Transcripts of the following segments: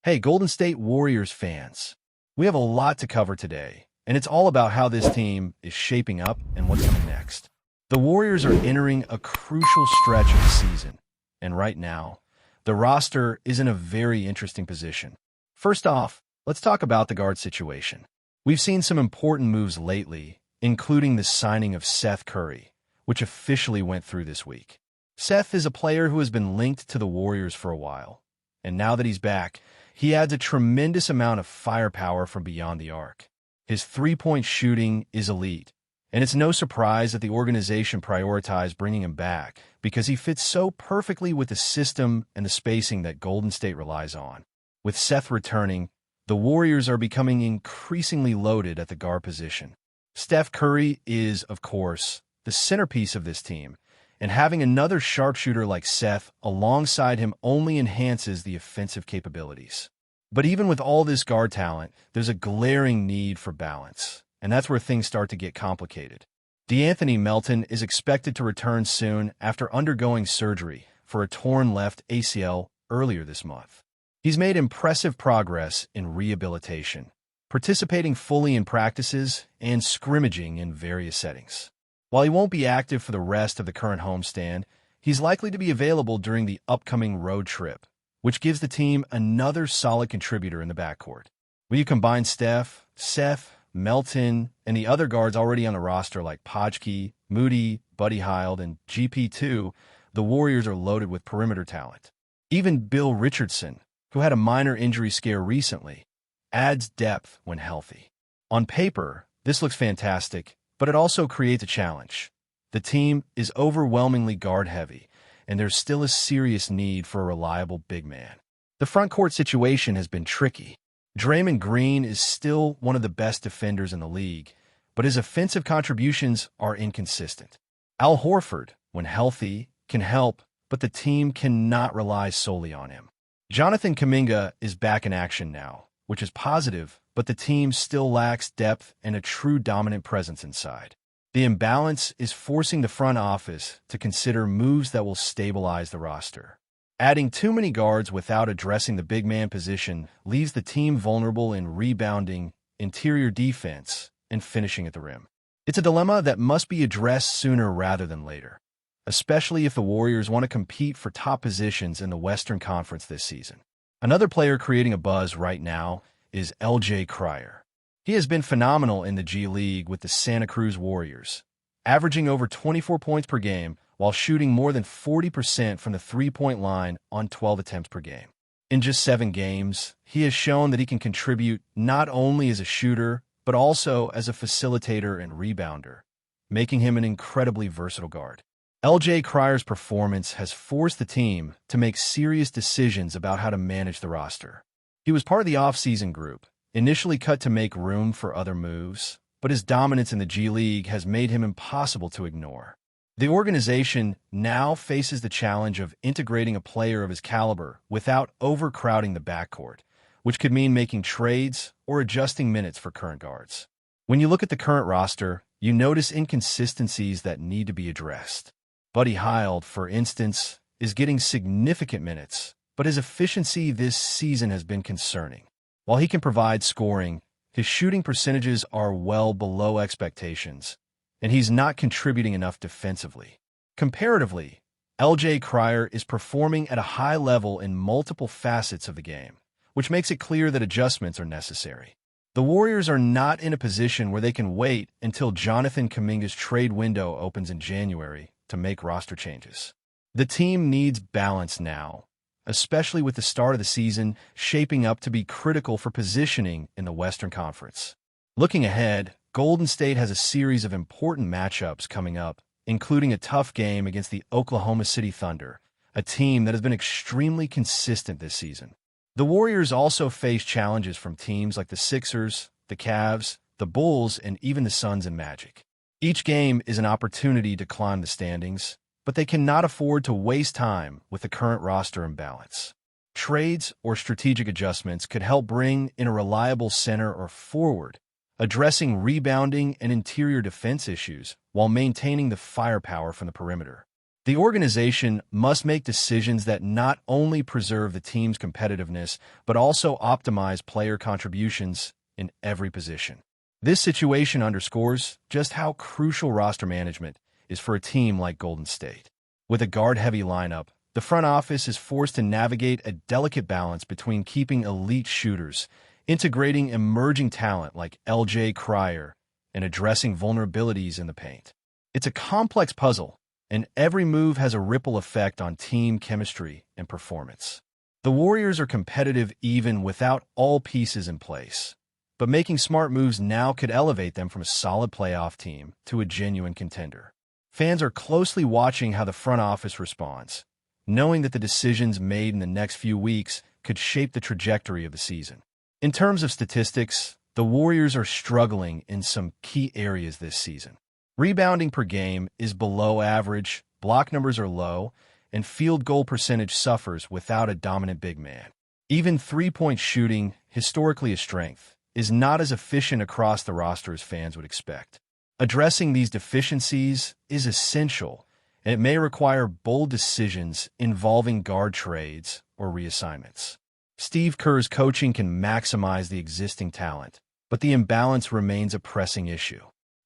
Hey, Golden State Warriors fans. We have a lot to cover today, and it's all about how this team is shaping up and what's coming next. The Warriors are entering a crucial stretch of the season, and right now, the roster is in a very interesting position. First off, let's talk about the guard situation. We've seen some important moves lately, including the signing of Seth Curry, which officially went through this week. Seth is a player who has been linked to the Warriors for a while, and now that he's back, he adds a tremendous amount of firepower from beyond the arc. His three-point shooting is elite, and it's no surprise that the organization prioritized bringing him back because he fits so perfectly with the system and the spacing that Golden State relies on. With Seth returning, the Warriors are becoming increasingly loaded at the guard position. Steph Curry is, of course, the centerpiece of this team, and having another sharpshooter like Seth alongside him only enhances the offensive capabilities. But even with all this guard talent, there's a glaring need for balance, and that's where things start to get complicated. Melton is expected to return soon after undergoing surgery for a torn left ACL earlier this month. He's made impressive progress in rehabilitation, participating fully in practices and scrimmaging in various settings. While he won't be active for the rest of the current homestand, he's likely to be available during the upcoming road trip, which gives the team another solid contributor in the backcourt. When you combine Steph, Seth, Melton, and the other guards already on the roster like Pajki, Moody, Buddy Hield, and GP2, the Warriors are loaded with perimeter talent. Even Bill Richardson, who had a minor injury scare recently, adds depth when healthy. On paper, this looks fantastic, but it also creates a challenge. The team is overwhelmingly guard-heavy, and there's still a serious need for a reliable big man. The front-court situation has been tricky. Draymond Green is still one of the best defenders in the league, but his offensive contributions are inconsistent. Al Horford, when healthy, can help, but the team cannot rely solely on him. Jonathan Kuminga is back in action now, which is positive, but the team still lacks depth and a true dominant presence inside. The imbalance is forcing the front office to consider moves that will stabilize the roster. Adding too many guards without addressing the big man position leaves the team vulnerable in rebounding, interior defense, and finishing at the rim. It's a dilemma that must be addressed sooner rather than later, especially if the Warriors want to compete for top positions in the Western Conference this season. Another player creating a buzz right now is Crier. He has been phenomenal in the G League with the Santa Cruz Warriors, averaging over 24 points per game while shooting more than 40% from the three-point line on 12 attempts per game. In just 7 games, he has shown that he can contribute not only as a shooter, but also as a facilitator and rebounder, making him an incredibly versatile guard. Crier's performance has forced the team to make serious decisions about how to manage the roster. He was part of the off-season group, initially cut to make room for other moves, but his dominance in the G League has made him impossible to ignore. The organization now faces the challenge of integrating a player of his caliber without overcrowding the backcourt, which could mean making trades or adjusting minutes for current guards. When you look at the current roster, you notice inconsistencies that need to be addressed. Buddy Hield, for instance, is getting significant minutes, but his efficiency this season has been concerning. While he can provide scoring, his shooting percentages are well below expectations, and he's not contributing enough defensively. Comparatively, Crier is performing at a high level in multiple facets of the game, which makes it clear that adjustments are necessary. The Warriors are not in a position where they can wait until Jonathan Kuminga's trade window opens in January to make roster changes. The team needs balance now, especially with the start of the season shaping up to be critical for positioning in the Western Conference. Looking ahead, Golden State has a series of important matchups coming up, including a tough game against the Oklahoma City Thunder, a team that has been extremely consistent this season. The Warriors also face challenges from teams like the Sixers, the Cavs, the Bulls, and even the Suns and Magic. Each game is an opportunity to climb the standings, but they cannot afford to waste time with the current roster imbalance. Trades or strategic adjustments could help bring in a reliable center or forward, addressing rebounding and interior defense issues while maintaining the firepower from the perimeter. The organization must make decisions that not only preserve the team's competitiveness, but also optimize player contributions in every position. This situation underscores just how crucial roster management is for a team like Golden State. With a guard-heavy lineup, the front office is forced to navigate a delicate balance between keeping elite shooters, integrating emerging talent like Crier, and addressing vulnerabilities in the paint. It's a complex puzzle, and every move has a ripple effect on team chemistry and performance. The Warriors are competitive even without all pieces in place, but making smart moves now could elevate them from a solid playoff team to a genuine contender. Fans are closely watching how the front office responds, knowing that the decisions made in the next few weeks could shape the trajectory of the season. In terms of statistics, the Warriors are struggling in some key areas this season. Rebounding per game is below average, block numbers are low, and field goal percentage suffers without a dominant big man. Even three-point shooting, historically a strength, is not as efficient across the roster as fans would expect. Addressing these deficiencies is essential, and it may require bold decisions involving guard trades or reassignments. Steve Kerr's coaching can maximize the existing talent, but the imbalance remains a pressing issue.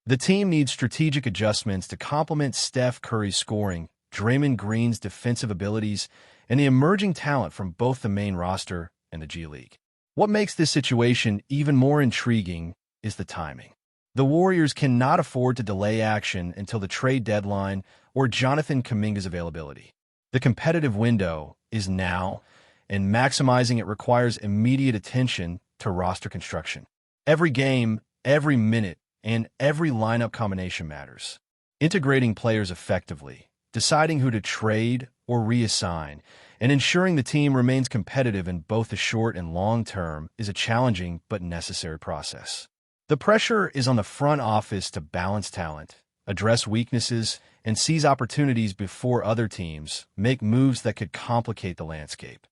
The team needs strategic adjustments to complement Steph Curry's scoring, Draymond Green's defensive abilities, and the emerging talent from both the main roster and the G League. What makes this situation even more intriguing is the timing. The Warriors cannot afford to delay action until the trade deadline or Jonathan Kuminga's availability. The competitive window is now, and maximizing it requires immediate attention to roster construction. Every game, every minute, and every lineup combination matters. Integrating players effectively, deciding who to trade or reassign, and ensuring the team remains competitive in both the short and long term is a challenging but necessary process. The pressure is on the front office to balance talent, address weaknesses, and seize opportunities before other teams make moves that could complicate the landscape.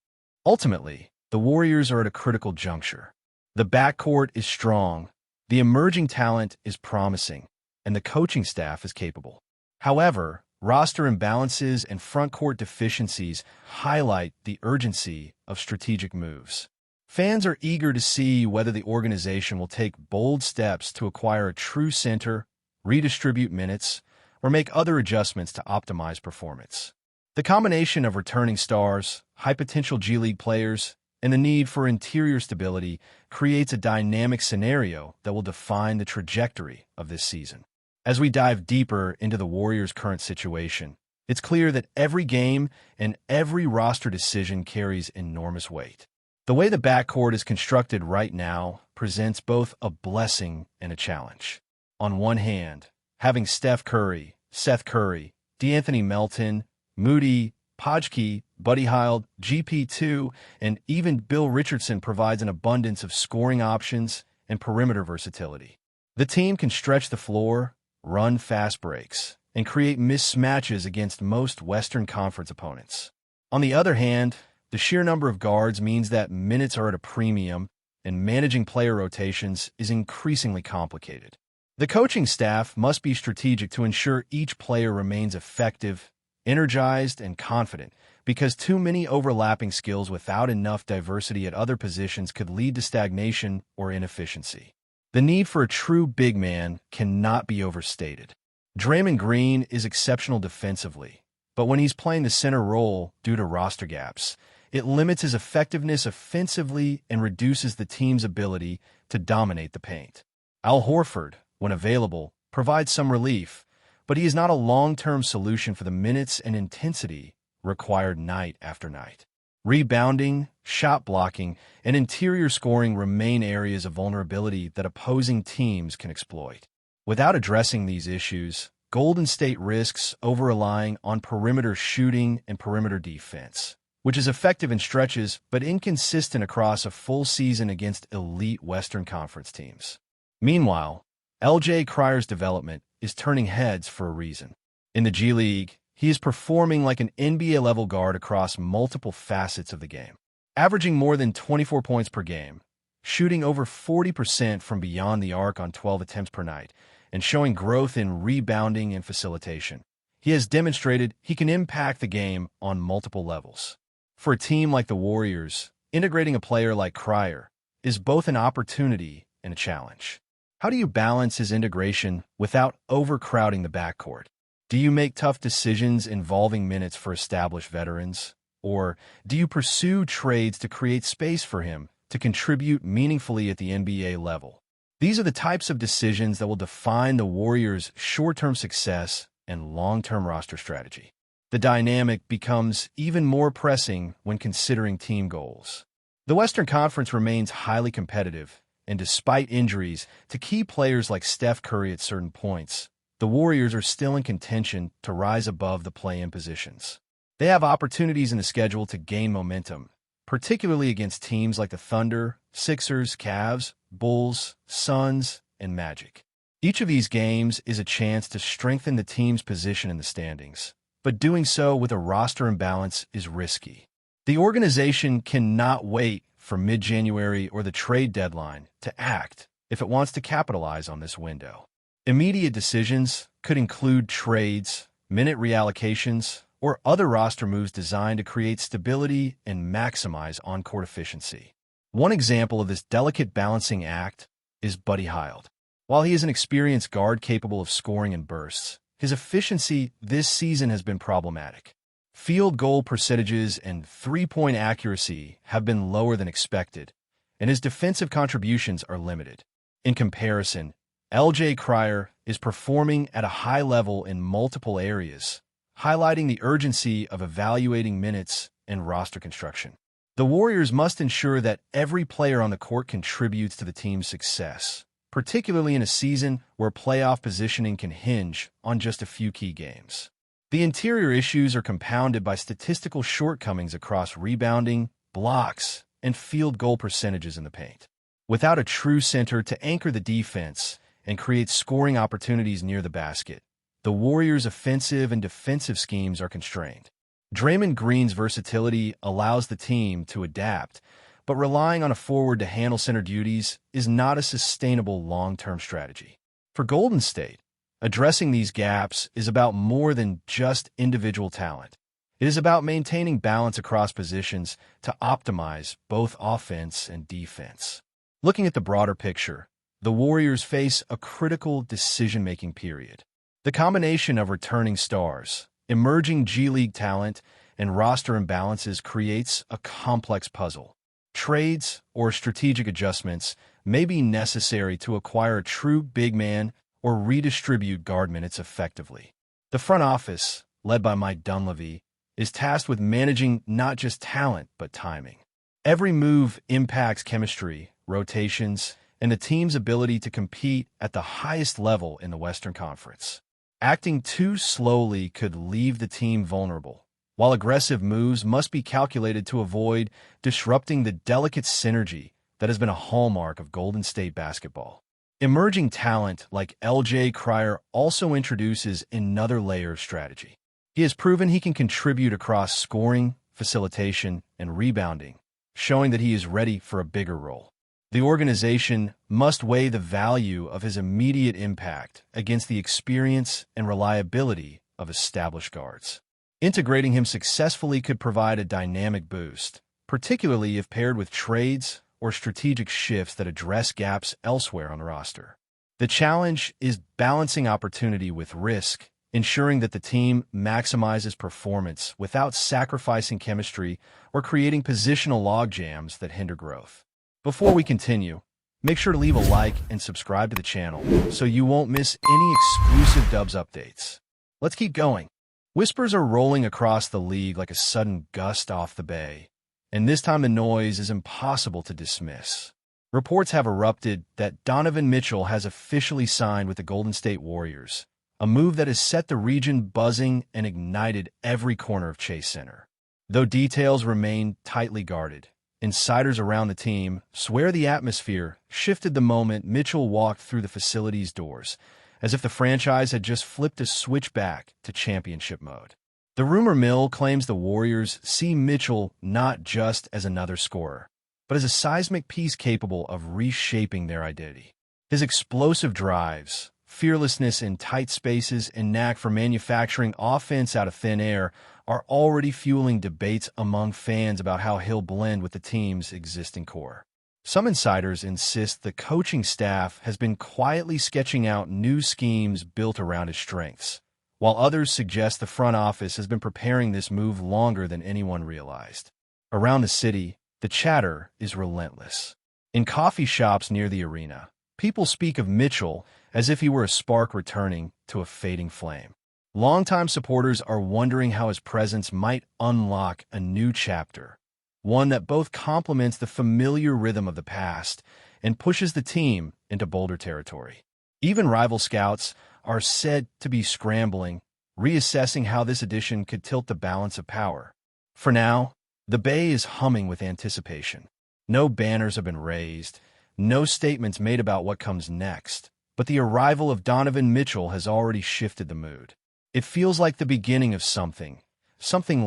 Ultimately, the Warriors are at a critical juncture. The backcourt is strong, the emerging talent is promising, and the coaching staff is capable. However, roster imbalances and frontcourt deficiencies highlight the urgency of strategic moves. Fans are eager to see whether the organization will take bold steps to acquire a true center, redistribute minutes, or make other adjustments to optimize performance. The combination of returning stars, high-potential G League players, and the need for interior stability creates a dynamic scenario that will define the trajectory of this season. As we dive deeper into the Warriors' current situation, it's clear that every game and every roster decision carries enormous weight. The way the backcourt is constructed right now presents both a blessing and a challenge. On one hand, having Steph Curry, Seth Curry, D'Anthony Melton, Moody, Pajki, Buddy Hield, GP2, and even Bill Richardson provides an abundance of scoring options and perimeter versatility. The team can stretch the floor, run fast breaks, and create mismatches against most Western Conference opponents. On the other hand, the sheer number of guards means that minutes are at a premium, and managing player rotations is increasingly complicated. The coaching staff must be strategic to ensure each player remains effective, energized, and confident, because too many overlapping skills without enough diversity at other positions could lead to stagnation or inefficiency. The need for a true big man cannot be overstated. Draymond Green is exceptional defensively, but when he's playing the center role due to roster gaps, it limits his effectiveness offensively and reduces the team's ability to dominate the paint. Al Horford, when available, provides some relief, but he is not a long-term solution for the minutes and intensity required night after night. Rebounding, shot blocking, and interior scoring remain areas of vulnerability that opposing teams can exploit. Without addressing these issues, Golden State risks over-relying on perimeter shooting and perimeter defense, which is effective in stretches but inconsistent across a full season against elite Western Conference teams. Meanwhile, Crier's development is turning heads for a reason. In the G League, he is performing like an NBA-level guard across multiple facets of the game, averaging more than 24 points per game, shooting over 40% from beyond the arc on 12 attempts per night, and showing growth in rebounding and facilitation. he has demonstrated he can impact the game on multiple levels. For a team like the Warriors, integrating a player like Crier is both an opportunity and a challenge. How do you balance his integration without overcrowding the backcourt? Do you make tough decisions involving minutes for established veterans? Or do you pursue trades to create space for him to contribute meaningfully at the NBA level? These are the types of decisions that will define the Warriors' short-term success and long-term roster strategy. The dynamic becomes even more pressing when considering team goals. The Western Conference remains highly competitive, and despite injuries to key players like Steph Curry at certain points, the Warriors are still in contention to rise above the play-in positions. They have opportunities in the schedule to gain momentum, particularly against teams like the Thunder, Sixers, Cavs, Bulls, Suns, and Magic. Each of these games is a chance to strengthen the team's position in the standings, but doing so with a roster imbalance is risky. The organization cannot wait for mid-January or the trade deadline to act if it wants to capitalize on this window. Immediate decisions could include trades, minute reallocations, or other roster moves designed to create stability and maximize on-court efficiency. One example of this delicate balancing act is Buddy Hield. While he is an experienced guard capable of scoring in bursts, his efficiency this season has been problematic. Field goal percentages and three-point accuracy have been lower than expected, and his defensive contributions are limited. In comparison, LJ Crier is performing at a high level in multiple areas, highlighting the urgency of evaluating minutes and roster construction. The Warriors must ensure that every player on the court contributes to the team's success, particularly in a season where playoff positioning can hinge on just a few key games. The interior issues are compounded by statistical shortcomings across rebounding, blocks, and field goal percentages in the paint. Without a true center to anchor the defense and create scoring opportunities near the basket, the Warriors' offensive and defensive schemes are constrained. Draymond Green's versatility allows the team to adapt, but relying on a forward to handle center duties is not a sustainable long-term strategy. For Golden State, addressing these gaps is about more than just individual talent. It is about maintaining balance across positions to optimize both offense and defense. Looking at the broader picture, the Warriors face a critical decision-making period. The combination of returning stars, emerging G League talent, and roster imbalances creates a complex puzzle. Trades or strategic adjustments may be necessary to acquire a true big man or redistribute guard minutes effectively. The front office, led by Mike Dunleavy, is tasked with managing not just talent but timing. Every move impacts chemistry, rotations, and the team's ability to compete at the highest level in the Western Conference. Acting too slowly could leave the team vulnerable, while aggressive moves must be calculated to avoid disrupting the delicate synergy that has been a hallmark of Golden State basketball. Emerging talent like LJ Crier also introduces another layer of strategy. He has proven he can contribute across scoring, facilitation, and rebounding, showing that he is ready for a bigger role. The organization must weigh the value of his immediate impact against the experience and reliability of established guards. Integrating him successfully could provide a dynamic boost, particularly if paired with trades or strategic shifts that address gaps elsewhere on the roster. The challenge is balancing opportunity with risk, ensuring that the team maximizes performance without sacrificing chemistry or creating positional logjams that hinder growth. Before we continue, make sure to leave a like and subscribe to the channel so you won't miss any exclusive Dubs updates. Let's keep going. Whispers are rolling across the league like a sudden gust off the bay, and this time the noise is impossible to dismiss. Reports have erupted that Donovan Mitchell has officially signed with the Golden State Warriors, a move that has set the region buzzing and ignited every corner of Chase Center. Though details remain tightly guarded, insiders around the team swear the atmosphere shifted the moment Mitchell walked through the facility's doors, as if the franchise had just flipped a switch back to championship mode. The rumor mill claims the Warriors see Mitchell not just as another scorer, but as a seismic piece capable of reshaping their identity. His explosive drives, fearlessness in tight spaces, and knack for manufacturing offense out of thin air are already fueling debates among fans about how he'll blend with the team's existing core. Some insiders insist the coaching staff has been quietly sketching out new schemes built around his strengths, while others suggest the front office has been preparing this move longer than anyone realized. Around the city, the chatter is relentless. In coffee shops near the arena, people speak of Mitchell as if he were a spark returning to a fading flame. Longtime supporters are wondering how his presence might unlock a new chapter, one that both complements the familiar rhythm of the past and pushes the team into bolder territory. Even rival scouts are said to be scrambling, reassessing how this addition could tilt the balance of power. For now, the Bay is humming with anticipation. No banners have been raised, no statements made about what comes next, but the arrival of Donovan Mitchell has already shifted the mood. It feels like the beginning of something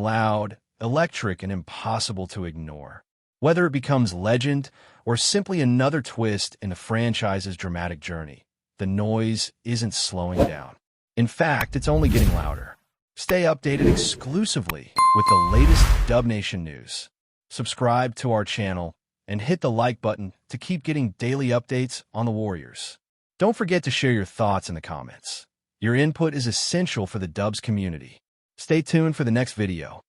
loud, electric, and impossible to ignore. Whether it becomes legend or simply another twist in the franchise's dramatic journey, the noise isn't slowing down. In fact, it's only getting louder. Stay updated exclusively with the latest Dub Nation news. Subscribe to our channel and hit the like button to keep getting daily updates on the Warriors. Don't forget to share your thoughts in the comments. Your input is essential for the Dubs community. Stay tuned for the next video.